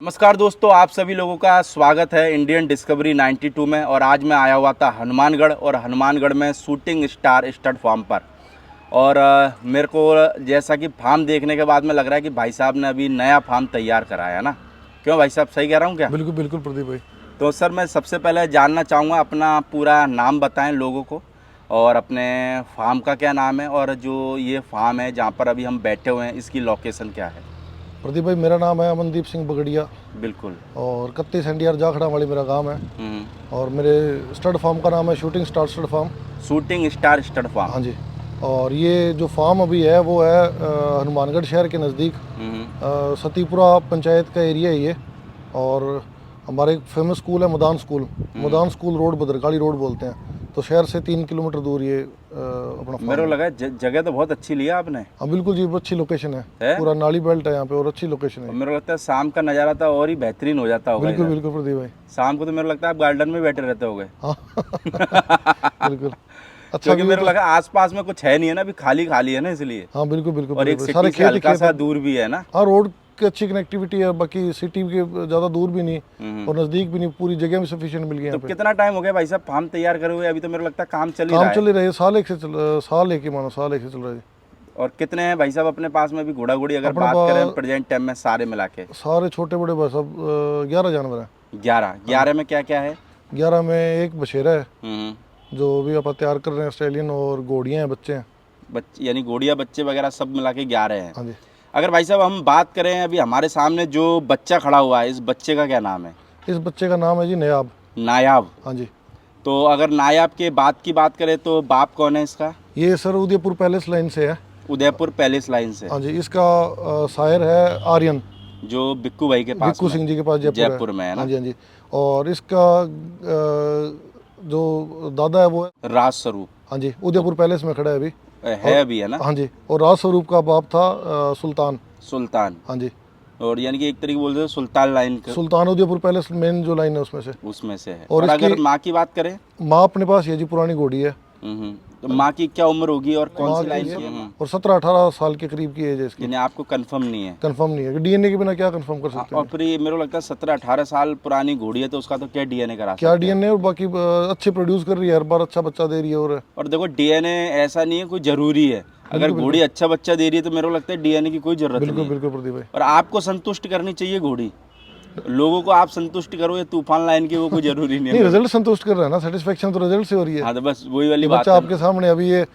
नमस्कार दोस्तों, आप सभी लोगों का स्वागत है इंडियन डिस्कवरी 92 में। और आज मैं आया हुआ था हनुमानगढ़, और हनुमानगढ़ में शूटिंग स्टार स्टड फार्म पर। और मेरे को जैसा कि फार्म देखने के बाद में लग रहा है कि भाई साहब ने अभी नया फार्म तैयार कराया है ना। क्यों भाई साहब, सही कह रहा हूँ क्या? बिल्कुल बिल्कुल प्रदीप भाई। तो सर, मैं सबसे पहले जानना चाहूँगा, अपना पूरा नाम बताएं लोगों को, और अपने फार्म का क्या नाम है, और जो ये फार्म है जहाँ पर अभी हम बैठे हुए हैं इसकी लोकेशन क्या है? प्रदीप भाई, मेरा नाम है अमनदीप सिंह बगड़िया बिल्कुल। और 31 एनडीआर जाखड़ा वाली मेरा गांव है। और मेरे स्टड फार्म का नाम है shooting star stud farm. Shooting star stud farm, हाँ जी। और ये जो फार्म अभी है वो है हनुमानगढ़ शहर के नज़दीक सतीपुरा पंचायत का एरिया है ये। और हमारे एक फेमस स्कूल है Madan school. Madan school road, Bhadrakali road बोलते हैं। तो शहर से 3 किलोमीटर दूर ये अपना फार्म मेरे को है। लगा जगह तो बहुत अच्छी लिया आपने। हाँ बिल्कुल जी, अच्छी लोकेशन है, है? पूरा नाली बेल्ट है यहाँ पे और अच्छी लोकेशन है। मेरे को लगता है शाम का नज़ारा था और ही बेहतरीन हो जाता होगा बिल्कुल इधर। बिल्कुल प्रदीप भाई। शाम को तो मेरे को लगता है आप गार्डन में बैठे रहते होगे। हाँ बिल्कुल। अच्छा, क्योंकि मेरे को लगा आसपास में कुछ है नहीं है ना, अभी खाली खाली है ना, इसलिए। हाँ बिल्कुल बिल्कुल और एक बिल्कुल। सिटी से हल्का सा दूर भी है ना। हाँ, रोड की अच्छी कनेक्टिविटी है, बाकी सिटी के ज़्यादा दूर भी नहीं और नज़दीक भी नहीं, पूरी जगह में सफिशिएंट मिल गया। तो कितना टाइम हो गया भाई साहब फार्म तैयार करे हुए? अभी तो मेरे को लगता है काम चल ही रहा काम है। चल ही रहा है, साल एक से साल एक ही मानो, साल एक से चल रहा है। और कितने हैं भाई साहब अपने पास में? अभी घोड़ा घोड़ी अगर अपने बात पास करें प्रेजेंट टाइम में सारे मिला के, सारे छोटे बड़े बस सब 11 जानवर हैं। 11 में क्या क्या है? 11 में एक बछेरा है हम्म। जो भी आप तैयार कर रहे हैं, ऑस्ट्रेलियन, और घोड़ियाँ हैं, बच्चे हैं। बच्चे यानी घोड़िया बच्चे वगैरह सब मिला के 11 हैं। हाँ जी। अगर भाई साहब हम बात करें, अभी हमारे सामने जो बच्चा खड़ा हुआ है, इस बच्चे का क्या नाम है? इस बच्चे का नाम है जी नायाब। नायाब। हाँ जी। तो अगर नायाब के बात की बात करें तो बाप कौन है इसका? ये सर उदयपुर पैलेस लाइन से है। उदयपुर पैलेस लाइन से। हाँ जी। इसका शायर है आर्यन, जो बिक्कू भाई के पास बिक्कू में, सिंह जी के पास जयपुर में है ना। हाँ जी हाँ जी। और इसका जो दादा है वो है राज स्वरूप। हाँ जी, उदयपुर पैलेस में खड़ा है अभी। है अभी, है ना। हाँ जी। और राज स्वरूप का बाप था सुल्तान। सुल्तान। हाँ जी। और यानी कि एक तरीके बोलते हैं सुल्तान लाइन का, सुल्तान उदयपुर पैलेस मेन जो लाइन है उसमें से है। और और अगर माँ की बात करें, माँ अपने पास ये जी पुरानी घोड़ी है। तो माँ की क्या उम्र होगी और कौन माँ सी लाइन की है? और 17-18 साल के करीब की एज है इसकी। यानी आपको कंफर्म नहीं है? कंफर्म नहीं है, डीएनए के बिना क्या कंफर्म कर सकते और हैं। फिर ये मेरे को लगता है 17-18 साल पुरानी घोड़ी है, तो उसका तो क्या डीएनए करा क्या सकते हैं? डीएनए, और बाकी अच्छे प्रोड्यूस कर रही है, हर बार अच्छा बच्चा दे रही है। और देखो, डीएनए ऐसा नहीं है कोई जरूरी है। अगर घोड़ी अच्छा बच्चा दे रही है तो मेरे को लगता है डीएनए की कोई जरूरत नहीं बिल्कुल है। बिल्कुल प्रदीप भाई। और आपको संतुष्ट करनी चाहिए घोड़ी, लोगों को आप संतुष्ट करो। ये तूफान लाइन की वो कोई जरूरी नहीं नहीं, है। रिजल्ट संतुष्ट कर रहा है ना, सेटिस्फेक्शन तो रिजल्ट से हो रही है। हाँ, तो बस वही वाली ये बात बच्चा है। आपके सामने अभी ये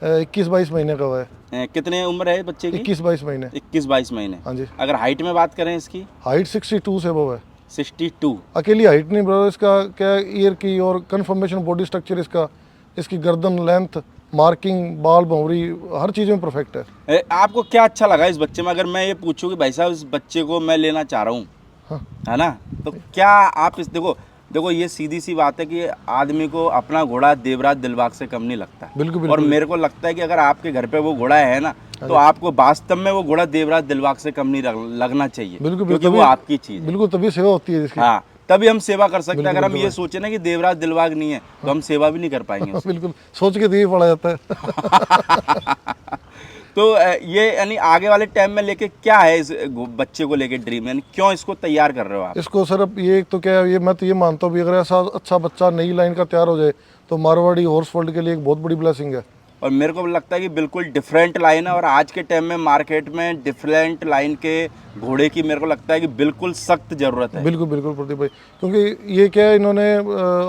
21-22 महीने का हुआ है। कितने उम्र है बच्चे की? 21-22 महीने। 21-22 महीने। हाँ जी। अगर हाइट में बात करें इसकी? हाइट 62 से वो है। 62। अकेली हाइट नहीं ब्रो, इसका क्या ईयर की और कन्फर्मेशन, बॉडी स्ट्रक्चर इसका, इसकी गर्दन लेंथ, मार्किंग, बाल भंवरी, हर चीज़ में परफेक्ट है। आपको क्या अच्छा लगा इस बच्चे में? अगर मैं ये पूछूं कि भाई साहब इस बच्चे को मैं लेना चाह रहा हूँ, हाँ। है ना, तो क्या आप इस देखो ये सीधी सी बात है कि आदमी को अपना घोड़ा देवराज दिलबाग से कम नहीं लगता। बिल्कुल और मेरे को लगता है कि अगर आपके घर पे वो घोड़ा है ना, तो आपको वास्तव में वो घोड़ा देवराज दिलबाग से कम नहीं लगना चाहिए। बिल्कुल, क्योंकि वो आपकी चीज़ है। बिल्कुल, तभी सेवा होती है इसकी। हाँ, तभी हम सेवा कर सकते हैं। अगर हम ये सोचे ना कि देवराज दिलबाग नहीं है, तो हम सेवा भी नहीं कर पाएंगे। बिल्कुल, सोच के दिए पड़ा जाता है। तो ये यानी आगे वाले टाइम में लेके क्या है इस बच्चे को लेके ड्रीम, यानी क्यों इसको तैयार कर रहे हो आप? इसको सर अब ये तो क्या है, ये मैं तो ये मानता हूँ भी अगर ऐसा अच्छा बच्चा नई लाइन का तैयार हो जाए तो मारवाड़ी हॉर्स वर्ल्ड के लिए एक बहुत बड़ी ब्लेसिंग है। और मेरे को लगता है कि बिल्कुल डिफरेंट लाइन है, और आज के टाइम में मार्केट में डिफरेंट लाइन के घोड़े की मेरे को लगता है कि बिल्कुल सख्त ज़रूरत है। बिल्कुल बिल्कुल प्रदीप भाई, क्योंकि ये क्या है, इन्होंने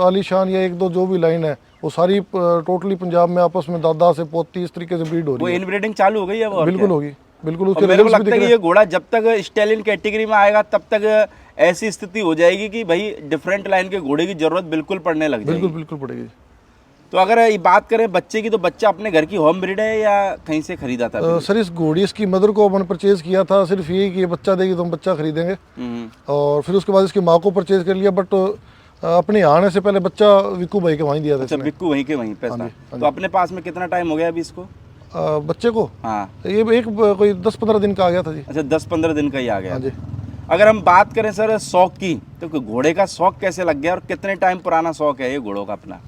आलीशान या एक दो जो भी लाइन है वो सारी टोटली पंजाब में आपस में दादा से पोती इस तरीके से ब्रीड हो वो रही है। इनब्रीडिंग चालू हो गई है। बिल्कुल होगी, बिल्कुल। उसके मेरे को रिजल्ट्स भी लगता है दिख कि ये घोड़ा जब तक स्टैलियन कैटेगरी में आएगा तब तक ऐसी स्थिति हो जाएगी कि भाई डिफरेंट लाइन के घोड़े की जरूरत बिल्कुल पड़ने लग जाएगी। बिल्कुल बिल्कुल पड़ेगी। तो अगर ये बात करें बच्चे की, तो बच्चा अपने घर की होम ब्रीड है या कहीं से खरीदा था? सर इस घोड़ी इसकी मदर को अपन परचेज किया था, सिर्फ यही कि ये बच्चा देगी तो हम बच्चा खरीदेंगे। और फिर उसके बाद इसकी माँ को परचेज कर लिया, बट अपने आने से पहले बच्चा विक्कू भाई के वहीं दिया था। अच्छा, बिक्कू वहीं के वहीं पे था। तो अपने पास में कितना टाइम हो गया अभी इसको? बच्चे को हाँ, ये एक कोई 10-15 दिन का आ गया था जी। अच्छा, 10-15 दिन का ही आ गया। हाँ जी। अगर हम बात करें सर शौक की, तो घोड़े का शौक कैसे लग गया और कितने टाइम पुराना शौक है ये घोड़ों का अपना?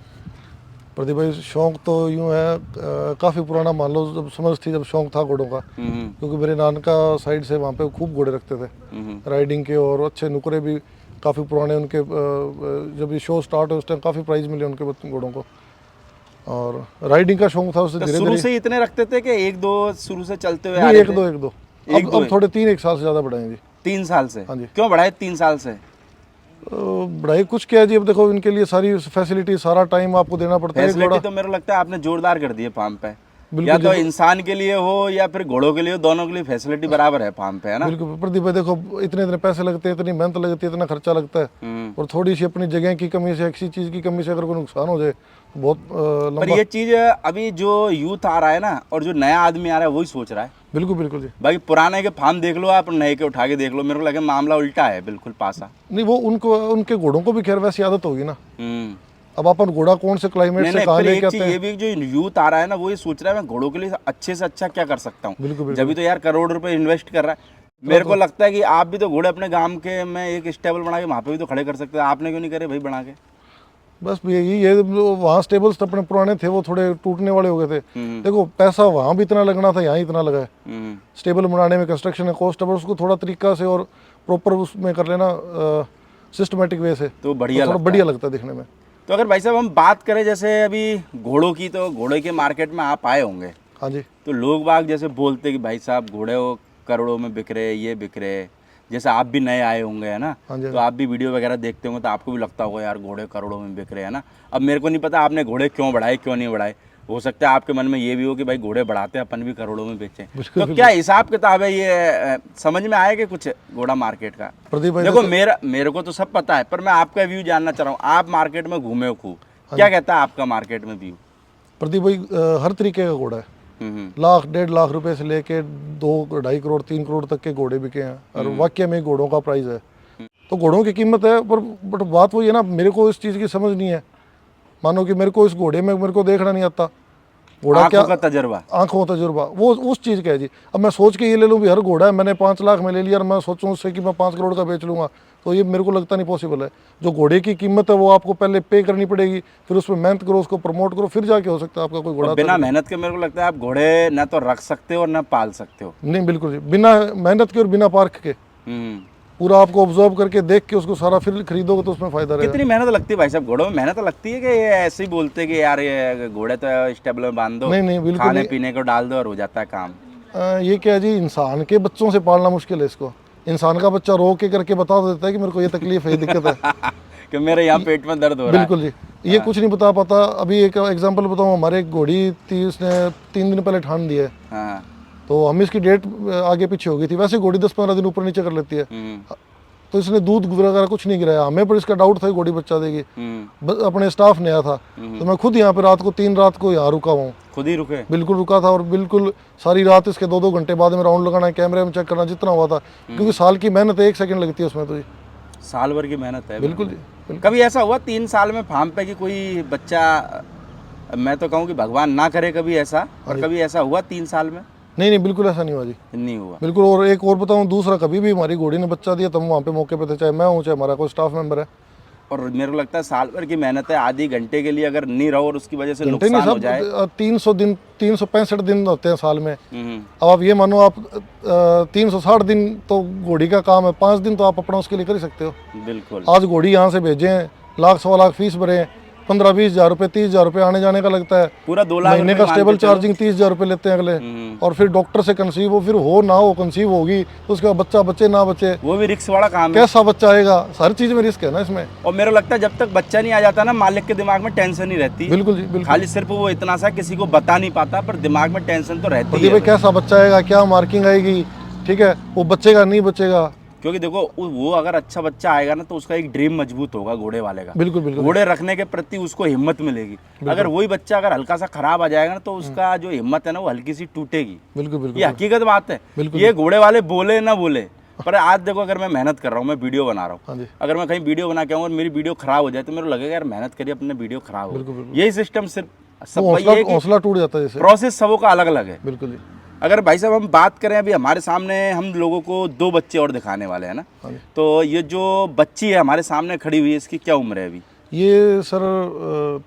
प्रदीप भाई शौक तो यूँ है काफ़ी पुराना मान लो, जब समझ थी जब शौक था घोड़ों का, क्योंकि मेरे नानका साइड से वहाँ पे खूब घोड़े रखते थे राइडिंग के, और अच्छे नुकरे भी काफ़ी पुराने उनके। जब ये शो स्टार्ट हुआ उस टाइम काफ़ी प्राइज़ मिले उनके घोड़ों को, और राइडिंग का शौक था उससे तो धीरे शुरू धीरे। से ही इतने रखते थे कि एक दो शुरू से चलते हुए आ नहीं, रहे एक थे? दो अब थोड़े 3-1 साल से ज़्यादा बढ़ाए हैं जी। 3 साल से? हाँ जी। क्यों बढ़ाए 3 साल से? बढ़ाई कुछ क्या है जी, अब देखो इनके लिए सारी फैसिलिटी, सारा टाइम आपको देना पड़ता है। एक फैसिलिटी घोड़ा तो मेरे को लगता है आपने जोरदार कर दी है फार्म पे। बिल्कुल या तो जी। इंसान के लिए हो या फिर घोड़ों के लिए हो, दोनों के लिए फैसिलिटी बराबर है फार्म पे, है ना? बिल्कुल प्रदीप भाई, देखो इतने इतने पैसे लगते हैं, इतनी मेहनत लगती है, इतना खर्चा लगता है, और थोड़ी सी अपनी जगह की कमी से, किसी चीज़ की कमी से अगर कोई नुकसान हो जाए तो बहुत पर लंबा। ये चीज अभी जो यूथ आ रहा है ना, और जो नया आदमी आ रहा है, वही सोच रहा है। बिल्कुल बिल्कुल जी। बाकी पुराने के फार्म देख लो आप, नए के उठा के देख लो, मेरे को लगे मामला उल्टा है, बिल्कुल पासा। नहीं, वो उनको उनके घोड़ों को भी खैर वैसी आदत होगी ना। हम्म। अब अपन घोड़ा कौन से क्लाइमेट नहीं से नहीं, कहाँ फिर लेके एक आते चीज ये हैं। भी, जो यूथ आ रहा है ना, वो ये सोच रहा है मैं घोड़ों के लिए अच्छे से अच्छा क्या कर सकता हूँ। बिल्कुल बिल्कुल। जब भी तो यार करोड़ रुपए इन्वेस्ट कर रहा है। मेरे को लगता है कि आप भी तो घोड़े अपने गांव के में एक स्टेबल बना के वहाँ पे भी तो खड़े कर सकते हैं, आपने क्यों नहीं करे भाई बना के? बस यही ये वहाँ स्टेबल्स तो अपने पुराने थे, वो थोड़े टूटने वाले हो गए थे। देखो पैसा वहाँ भी इतना लगना था, यहाँ इतना लगा है। स्टेबल बनाने में कंस्ट्रक्शन का कॉस्ट है, पर उसको थोड़ा तरीका से और प्रॉपर उसमें कर लेना, सिस्टमेटिक वे से, तो बढ़िया थोड़ा लगता बढ़िया लगता है दिखने में। तो अगर भाई साहब हम बात करें जैसे अभी घोड़ों की, तो घोड़े के मार्केट में आप आए होंगे, हाँ जी। तो लोग बाग जैसे बोलते कि भाई साहब घोड़े वो करोड़ों में बिक रहे, ये बिक रहे। जैसे आप भी नए आए होंगे, है ना, हाँ जी। तो आप भी वीडियो वगैरह देखते होंगे, तो आपको भी लगता होगा यार घोड़े करोड़ों में बिक रहे हैं ना। अब मेरे को नहीं पता आपने घोड़े क्यों बढ़ाए क्यों नहीं बढ़ाए, हो सकता है आपके मन में ये भी हो कि भाई घोड़े बढ़ाते हैं अपन भी करोड़ों में बेचें। तो क्या हिसाब किताब है ये, समझ में आया कि कुछ घोड़ा मार्केट का? प्रदीप भाई देखो मेरे को तो सब पता है, पर मैं आपका व्यू जानना चाह रहा हूँ। आप मार्केट में घूमे हो खूब, क्या कहता है आपका मार्केट में व्यू? प्रदीप भाई हर तरीके का घोड़ा है। लाख 1.5 लाख रुपए से लेके 2-2.5 करोड़ 3 करोड़ तक के घोड़े बिके हैं, और वाकई में घोड़ों का प्राइस है। तो घोड़ों की कीमत है, पर बट बात वही है ना, मेरे को इस चीज़ की समझ नहीं है। मानो कि मेरे को इस घोड़े में मेरे को देखना नहीं आता, घोड़ा क्या, आंखों का तजर्बा, आंखों का तजुर्बा वो उस चीज़ का है जी। अब मैं सोच के ये ले लूँ भी हर घोड़ा है, मैंने 5 लाख में ले लिया और मैं सोचूं उससे कि मैं 5 करोड़ का बेच लूँगा, तो ये मेरे को लगता नहीं पॉसिबल है। जो घोड़े की कीमत है वो आपको पहले पे करनी पड़ेगी, फिर उसमें मेहनत करो, उसको प्रमोट करो, फिर जाके हो सकता है आपका कोई घोड़ा। बिना मेहनत के मेरे को लगता है आप घोड़े ना तो रख सकते हो और ना पाल सकते हो। नहीं बिल्कुल जी, बिना मेहनत के और बिना पार्क के, पूरा आपको ऑब्जर्व करके देख के उसको सारा फिर खरीदोगे तो उसमें फायदा रहेगा। कितनी मेहनत लगती है भाई साहब घोड़ों में? मेहनत लगती है कि ये ऐसे ही बोलते हैं कि यार ये घोड़े तो स्टेबल में बांध दो, नहीं बिल्कुल खाने नहीं। पीने को डाल दो और हो जाता है काम? ये क्या है जी, इंसान के बच्चों से पालना मुश्किल है इसको। इंसान का बच्चा रो के करके बता देता है कि मेरे को ये तकलीफ है, ये दिक्कत है कि मेरे यहाँ पेट में दर्द हो रहा है। बिल्कुल जी, ये कुछ नहीं बता पाता। अभी एक एग्जांपल बताऊँ, हमारे एक घोड़ी थी, उसने 3 दिन पहले ठान दिया है, हाँ। तो हम इसकी डेट आगे पीछे हो गई थी। वैसे घोड़ी 10-15 दिन ऊपर नीचे कर लेती है, तो इसने दूध वगैरह कुछ नहीं गिराया। हमें पर इसका डाउट था कि घोड़ी बच्चा देगी। अपने स्टाफ ने आया था, तो मैं खुद यहाँ पे रात को 3 रात को यहाँ रुका हुआ हूँ। खुद ही रुके? बिल्कुल रुका था, और बिल्कुल सारी रात इसके 2-2 घंटे बाद में राउंड लगाना, कैमरे में चेक करना, जितना हुआ था, क्योंकि साल की मेहनत है, 1 सेकंड लगती है उसमें तो जी। साल भर की मेहनत है। बिल्कुल जी, बिल्कुल। कभी ऐसा हुआ 3 साल में फार्म पे कि कोई बच्चा, मैं तो कहूँ कि भगवान ना करे कभी ऐसा, और कभी ऐसा हुआ 3 साल में? नहीं बिल्कुल ऐसा नहीं हुआ जी, नहीं हुआ बिल्कुल। और एक और बताऊँ, दूसरा, कभी भी हमारी घोड़ी ने बच्चा दिया तो हम वहाँ पे मौके पे थे, चाहे मैं हूँ चाहे हमारा कोई स्टाफ मेंबर है। और मेरे को लगता है साल भर की मेहनत है, आधी घंटे के लिए अगर नहीं रहो और उसकी वजह से घंटे नहीं नुकसान हो सब, जाए। 300 दिन 365 दिन होते हैं साल में। अब आप ये मानो, आप 360 दिन तो घोड़ी का काम है, 5 दिन तो आप अपना उसके लिए कर ही सकते हो। बिल्कुल। आज घोड़ी यहाँ से भेजें, 1-1.25 लाख फीस भरे, 15-20 हज़ार रुपये, 30 हज़ार रुपये आने जाने का लगता है। पूरा 2 लाख महीने का स्टेबल चार्जिंग 30 हज़ार रुपये लेते हैं अगले। और फिर डॉक्टर से कंसीव हो, फिर हो ना हो, कंसीव होगी तो उसका बच्चा बचे ना बचे, वो भी रिस्क वाला काम है। कैसा बच्चा आएगा, हर चीज़ में रिस्क है ना इसमें। और मेरे को लगता है जब तक बच्चा नहीं आ जाता ना, मालिक के दिमाग में टेंशन ही रहती। बिल्कुल जी, बिल्कुल। खाली सिर्फ वो इतना सा किसी को बता नहीं पाता, पर दिमाग में टेंशन तो रहती प्रदीप है। भाई कैसा बच्चा आएगा, क्या मार्किंग आएगी, ठीक है, वो बचेगा नहीं बचेगा। क्योंकि देखो वो अगर अच्छा बच्चा आएगा ना, तो उसका एक ड्रीम मजबूत होगा घोड़े वाले का। बिल्कुल बिल्कुल। घोड़े रखने के प्रति उसको हिम्मत मिलेगी। अगर वही बच्चा अगर हल्का सा खराब आ जाएगा ना, तो उसका जो हिम्मत है ना, वो हल्की सी टूटेगी। बिल्कुल बिल्कुल, ये हकीकत बात है। बिल्कुल। ये घोड़े वाले बोले ना बोले, पर आज देखो अगर मैं मेहनत कर रहा हूँ, मैं वीडियो बना रहा हाँ हूँ, जी। अगर मैं कहीं वीडियो बना के आऊँ और मेरी वीडियो खराब हो जाए, तो मेरे को लगेगा यार मेहनत करिए, अपने वीडियो खराब बिल्कुल, हो। बिल्कुल। यही सिस्टम सिर्फ सब वो वही है कि हौसला टूट जाता है जैसे। प्रोसेस सबों का अलग अलग है। बिल्कुल जी। अगर भाई साहब हम बात करें, अभी हमारे सामने हम लोगों को 2 बच्चे और दिखाने वाले हैं ना, हाँ जी। तो ये जो बच्ची है हमारे सामने खड़ी हुई है, इसकी क्या उम्र है अभी? ये सर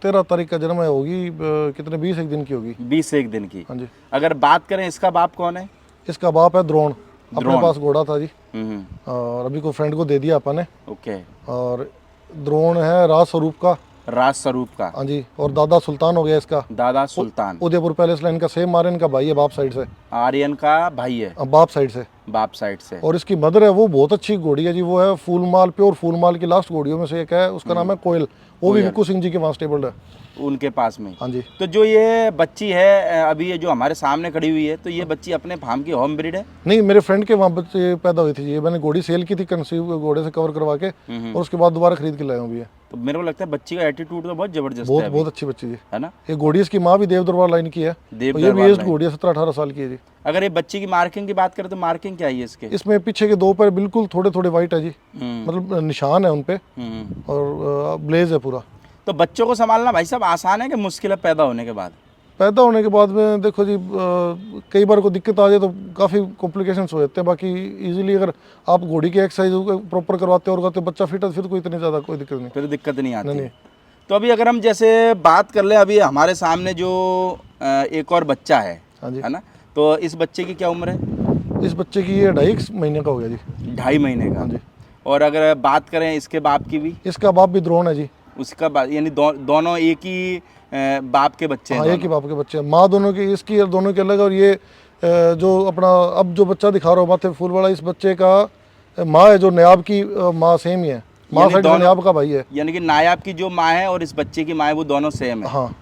13 तारीख का जन्म है, होगी कितने 20 एक दिन की होगी। 20 दिन की। हाँ जी। अगर बात करें इसका बाप कौन है? इसका बाप है द्रोण, अपने पास घोड़ा था जी, हम्म। और अभी को फ्रेंड को दे दिया अपन ने। ओके। और द्रोण है राज स्वरूप का। राज स्वरूप का। हाँ जी। और दादा सुल्तान हो गया इसका, दादा सुल्तान। उदयपुर पैलेस लाइन का सेम आर्यन का भाई है बाप साइड से। आर्यन का भाई है बाप साइड से। बाप साइड से। और इसकी मदर है वो बहुत अच्छी घोड़ी है जी, वो है फूलमाल, प्योर फूलमाल की लास्ट घोड़ियों में से एक है, उसका नाम है कोयल। वो भी विक्कू सिंह जी के वहाँ स्टेबल है, उनके पास में। हाँ जी। तो जो ये बच्ची है अभी ये जो हमारे सामने खड़ी हुई है, तो ये बच्ची अपने फार्म की होम ब्रीड है? नहीं, मेरे फ्रेंड के वहाँ बच्चे पैदा हुई थी जी, मैंने घोड़ी सेल की थी, कंसीव घोड़े से कवर करवा के, और उसके बाद दोबारा खरीद के लाया हूँ भी। तो मेरे को लगता है बच्ची का एटीट्यूड तो बहुत जबरदस्त बहुत है बहुत अच्छी बच्ची जी, है ना? ये घोड़ी इसकी माँ भी देव दरबार लाइन की है, देव ये भी दरबार एज्ड लाइन। घोड़ी है, 17-18 साल की है जी। अगर ये बच्ची की मार्किंग की बात करें तो मार्किंग क्या है इसके? इसमें पीछे के दो पैर बिल्कुल थोड़े थोड़े वाइट है जी, हम्म। मतलब निशान है उनपे, और ब्लेज है पूरा। तो बच्चों को संभालना भाई साहब आसान है कि मुश्किल है पैदा होने के बाद? पैदा होने के बाद में देखो जी, कई बार कोई दिक्कत आ जाए तो काफ़ी कॉम्प्लिकेशंस हो जाते हैं, बाकी इजीली अगर आप घोड़ी की एक्सरसाइज प्रॉपर करवाते और करते बच्चा फिट है, फिर कोई इतनी ज़्यादा कोई दिक्कत नहीं। फिर दिक्कत नहीं आती। नहीं। तो अभी अगर हम जैसे बात कर ले, अभी हमारे सामने जो एक और बच्चा है, हाँ जी। है ना? तो इस बच्चे की क्या उम्र है? इस बच्चे की ये 2.5 महीने का हो गया जी। 2.5 महीने का। हाँ जी। और अगर बात करें इसके बाप की भी? इसका बाप भी द्रोण है जी। उसका यानी दोनों एक ही बाप के बच्चे हैं? हाँ, एक ही बाप के बच्चे हैं, माँ दोनों की, इसकी और दोनों के अलग। और ये जो अपना अब जो बच्चा दिखा रहा हो माथे फूल वाला, इस बच्चे का माँ है जो नायाब की माँ सेम ही है, माँ साइड से नायाब का भाई है। यानी कि नायाब की जो माँ है और इस बच्चे की माँ है वो दोनों सेम है? हाँ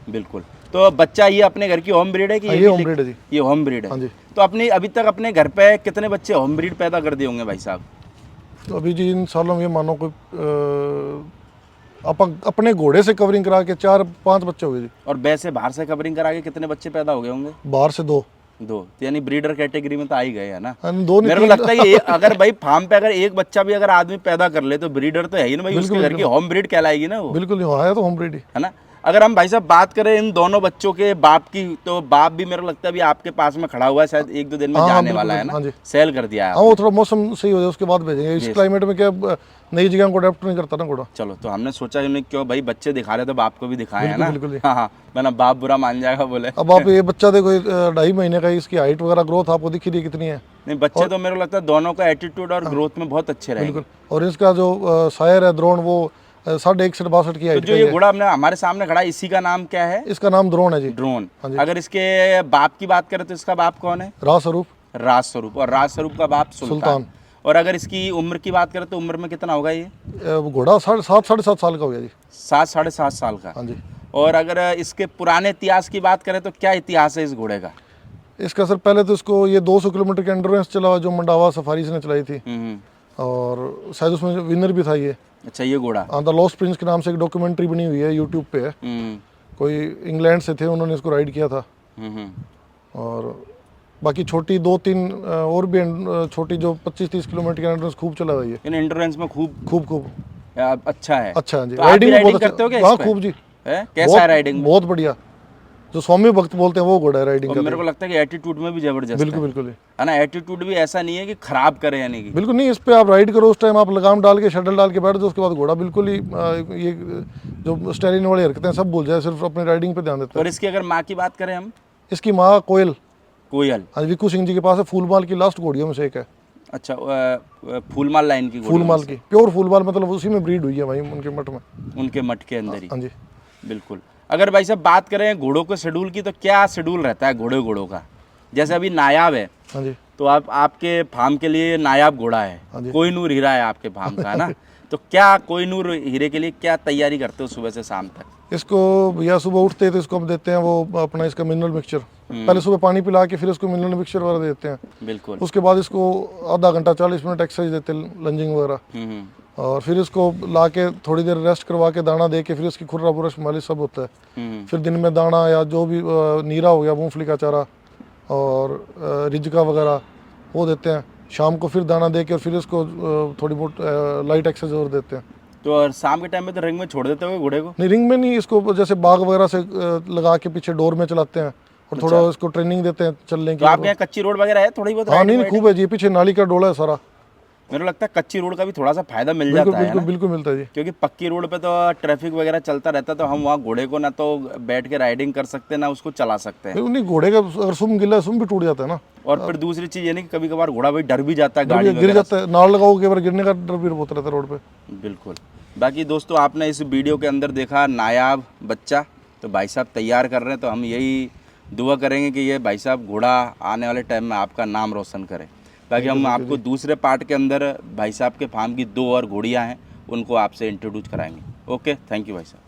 बिल्कुल। तो बच्चा ये अपने घर की होम ब्रीड है कि ये होम ब्रीड है जी? ये होम ब्रीड है। हाँ जी। तो अपनी अभी तक अपने घर पे कितने बच्चे होम ब्रीड पैदा कर दिए होंगे भाई साहब? तो अभी जी इन सालों में ये मानो कोई अपने घोड़े से कवरिंग करा के 4-5 बच्चे हो गए जी। और वैसे बाहर से कवरिंग करा के कितने बच्चे पैदा हो गए होंगे? बाहर से 2। तो यानी ब्रीडर कैटेगरी में तो आ ही गए है ना? 2 नहीं, मेरे को लगता है कि अगर भाई फार्म पे अगर एक बच्चा भी अगर आदमी पैदा कर ले तो ब्रीडर तो है ही ना भाई, उसके घर की होम ब्रीड कहलाएगी ना वो। बिल्कुल नहीं है तो होम ब्रीड ही है ना? अगर हम भाई साहब बात करें इन दोनों बच्चों के बाप की, तो बाप भी मेरे को लगता है अभी आपके पास में खड़ा हुआ है, शायद 1-2 दिन में जाने वाला है ना? हाँ जी। सेल कर दिया है? हाँ, वो थोड़ा मौसम सही हो जाए उसके बाद भेजेंगे, इस क्लाइमेट में क्या नई जगह को अडेप्ट नहीं करता ना घोड़ा। चलो, तो हमने सोचा क्यों भाई बच्चे दिखा रहे तो बाप को भी दिखाए है ना? बिल्कुल। हाँ हाँ, मैंने बाप बुरा मान जाएगा बोले। अब आप ये बच्चा देखो, 2.5 महीने का, इसकी हाइट वगैरह ग्रोथ आपको दिख रही है कितनी है? नहीं, बच्चे तो मेरे को लगता है दोनों का एटीट्यूड और ग्रोथ में बहुत अच्छे रहेंगे। बिल्कुल। और इसका जो शायर है द्रोण, वो 61-62 की तो हाइट जो ये घोड़ा हमने हमारे सामने खड़ा है, इसी का नाम क्या है? इसका नाम द्रोण है जी। ड्रोन। हाँ जी। अगर इसके बाप की बात करें तो इसका बाप कौन है? राज स्वरूप। राज स्वरूप। और राज स्वरूप का बाप सुल्तान। और अगर इसकी उम्र की बात करें तो उम्र में कितना होगा ये घोड़ा? 7.5 साल का हो गया जी। 7-7.5 साल का। हाँ जी। और अगर इसके पुराने इतिहास की बात करें तो क्या इतिहास है इस घोड़े का? इसका सर पहले तो इसको ये 200 किलोमीटर की एंड्योरेंस चला जो मंडावा सफारी ने चलाई थी, और शायद उसमें विनर भी था ये। अच्छा, ये घोड़ा द लॉस्ट प्रिंस के नाम से एक डॉक्यूमेंट्री बनी हुई है, यूट्यूब पे है। कोई इंग्लैंड से थे, उन्होंने इसको राइड किया था। और बाकी छोटी 2-3 और भी छोटी जो 25-30 किलोमीटर की एंड्योरेंस खूब चला हुआ है। इन एंड्योरेंस में खूब अच्छा है। अच्छा है जी। तो आप भी राइडिंग करते हो क्या हाँ, इस पे? खूब जी। कैसा है राइडिंग? बहुत बढ़िया, जो स्वामी भक्त बोलते हैं वो घोड़ा है राइडिंग और का। मेरे को लगता है कि एटीट्यूड में भी जबरदस्त बिल्कुल बिल्कुल है ना? एटीट्यूड भी ऐसा नहीं है कि खराब करे, यानी कि बिल्कुल नहीं। इस पे आप राइड करो, उस टाइम आप लगाम डाल के शटल डाल के बैठ जाओ, उसके बाद घोड़ा बिल्कुल ही ये जो स्टैलिन वाली हरकतें हैं सब भूल जाए, सिर्फ अपनी राइडिंग पे ध्यान देता है। और इसकी अगर माँ की बात करें हम? इसकी माँ कोयल। कोयल। हाँ, विक्कू सिंह जी के पास है, फूलमाल की लास्ट घोड़ियों में से एक है। अच्छा, फूलमाल लाइन की? फूलमाल की, प्योर फूलमाल, मतलब उसी में ब्रीड हुई है भाई, उनके मठ में, उनके मठ के अंदर ही। हाँ जी। बिल्कुल। अगर भाई साहब बात करें घोड़ों के शेड्यूल की, तो क्या शेड्यूल रहता है घोड़ों का? जैसे अभी नायाब है, हाँ जी। तो आपके फार्म के लिए नायाब घोड़ा है, कोहिनूर हीरा है आपके फार्म का, है ना? तो क्या कोहिनूर हीरे के लिए क्या तैयारी करते हो सुबह से शाम तक? इसको भैया सुबह उठते हैं तो इसको हम देते हैं वो अपना इसका मिनरल मिक्सचर। पहले सुबह पानी पिला के फिर इसको मिनरल मिक्सचर वगैरह देते हैं। बिल्कुल। उसके बाद इसको आधा घंटा 40 मिनट एक्सरसाइज देते हैं, लंजिंग वगैरह। और फिर इसको ला के थोड़ी देर रेस्ट करवा के दाना दे के फिर इसकी खुर्रा बुरश मालिश सब होता है। फिर दिन में दाना या जो भी नीरा हो गया, मूंगफली का चारा और रिजका वगैरह वो देते हैं। शाम को फिर दाना दे के और फिर इसको थोड़ी बहुत लाइट एक्सरसाइज और देते हैं। तो और शाम के टाइम में तो रिंग में छोड़ देते हो घोड़े को? नहीं, रिंग में नहीं, इसको जैसे बाग वगैरह से लगा के पीछे डोर में चलाते हैं और थोड़ा इसको ट्रेनिंग देते हैं चलने की। तो आपके यहाँ कच्ची रोड वगैरह है थोड़ी बहुत? हाँ, नहीं खूब है जी, पीछे नाली का डोला है सारा। मेरे को लगता है कच्ची रोड का भी थोड़ा सा फायदा मिल बिल्कुल जाता है बिल्कुल ना, बिल्कुल मिलता है जी। क्योंकि पक्की रोड पे तो ट्रैफिक वगैरह चलता रहता, तो हम वहाँ घोड़े को ना तो बैठ के राइडिंग कर सकते हैं ना उसको चला सकते हैं। नहीं, उन्हीं घोड़े का अगर सुम गिला है, सुम भी टूट जाता है ना, और फिर दूसरी चीज़ ये नहीं कि कभी कभार घोड़ा भाई डर भी जाता है डर गाड़ी भी गिर वगैरह जाता है, नाड़ लगाओ के बार गिरने का डर भी बहुत रहता है रोड पे। से। बिल्कुल। बाकी दोस्तों आपने इस वीडियो के अंदर देखा नायाब बच्चा, तो भाई साहब तैयार कर रहे हैं, तो हम यही दुआ करेंगे कि ये भाई साहब घोड़ा आने वाले टाइम में आपका नाम रोशन करे। बाकी हम आपको दूसरे पार्ट के अंदर भाई साहब के फार्म की 2 और घोड़ियाँ हैं उनको आपसे इंट्रोड्यूस कराएंगे। ओके, थैंक यू भाई साहब।